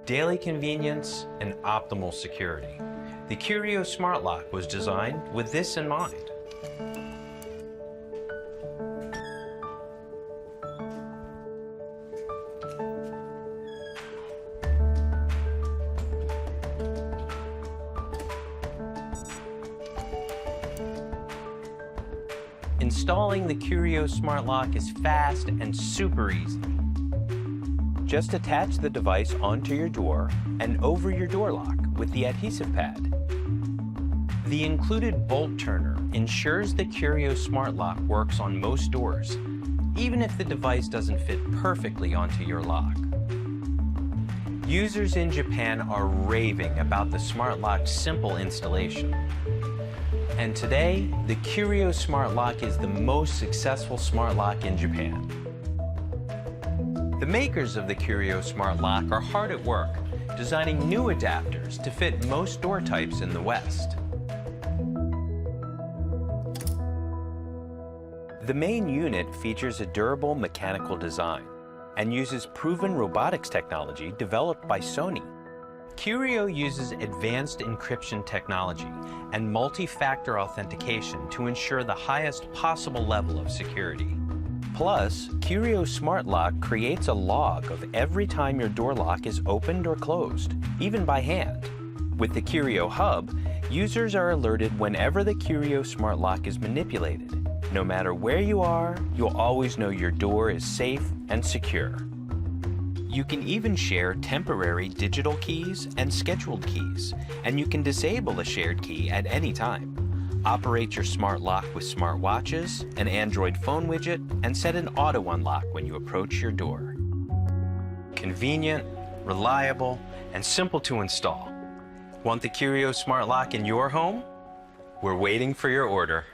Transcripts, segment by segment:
Daily convenience and optimal security. The Keymitt Smart Lock was designed with this in mind. Installing the Keymitt Smart Lock is fast and super easy. Just attach the device onto your door and over your door lock with the adhesive pad. The included bolt turner ensures the Keymitt Smart Lock works on most doors, even if the device doesn't fit perfectly onto your lock. Users in Japan are raving about the Smart Lock's simple installation. And today, the Keymitt Smart Lock is the most successful smart lock in Japan. The makers of the Keymitt Smart Lock are hard at work, designing new adapters to fit most door types in the West. The main unit features a durable mechanical design and uses proven robotics technology developed by Sony. Keymitt uses advanced encryption technology and multi-factor authentication to ensure the highest possible level of security. Plus, Keymitt Smart Lock creates a log of every time your door lock is opened or closed, even by hand. With the Keymitt Hub, users are alerted whenever the Keymitt Smart Lock is manipulated. No matter where you are, you'll always know your door is safe and secure. You can even share temporary digital keys and scheduled keys, and you can disable a shared key at any time. Operate your smart lock with smartwatches, an Android phone widget, and set an auto unlock when you approach your door. Convenient, reliable, and simple to install. Want the Keymitt Smart Lock in your home? We're waiting for your order.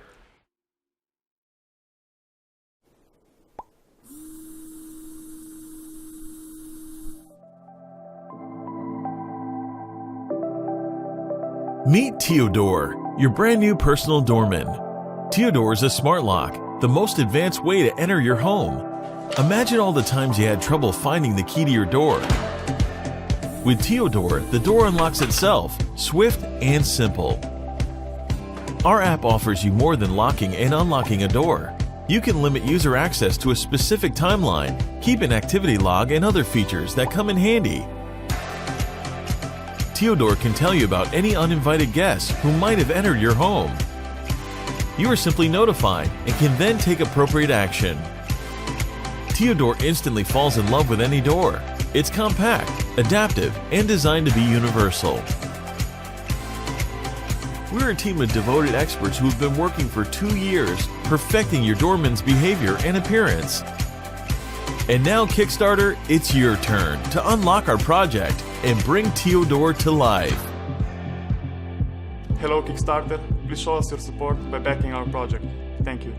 Meet Teodor, your brand new personal doorman. Teodor is a smart lock, the most advanced way to enter your home. Imagine all the times you had trouble finding the key to your door. With Teodor, the door unlocks itself, swift and simple. Our app offers you more than locking and unlocking a door. You can limit user access to a specific timeline, keep an activity log, and other features that come in handy. Teodor can tell you about any uninvited guests who might have entered your home. You are simply notified and can then take appropriate action. Teodor instantly falls in love with any door. It's compact, adaptive, and designed to be universal. We're a team of devoted experts who have been working for 2 years, perfecting your doorman's behavior and appearance. And now, Kickstarter, it's your turn to unlock our project and bring Teodor to life. Hello Kickstarter, please show us your support by backing our project. Thank you.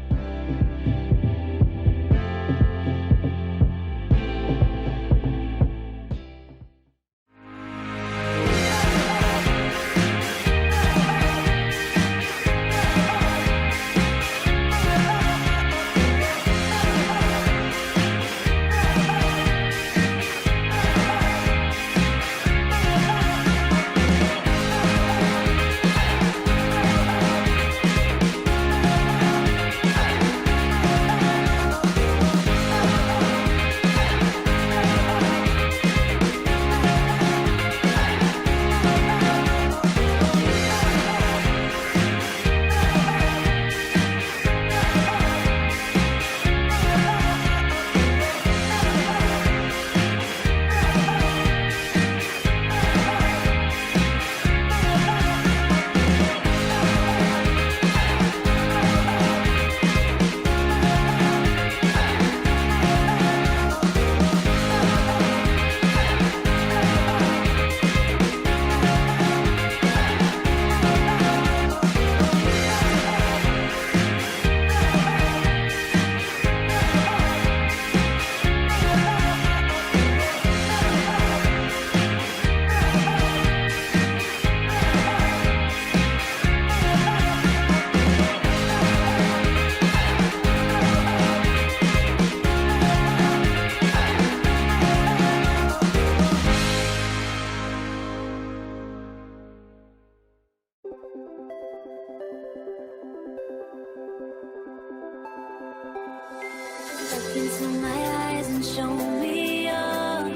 Show me your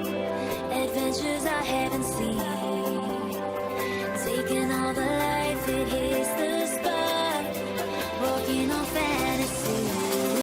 adventures I haven't seen.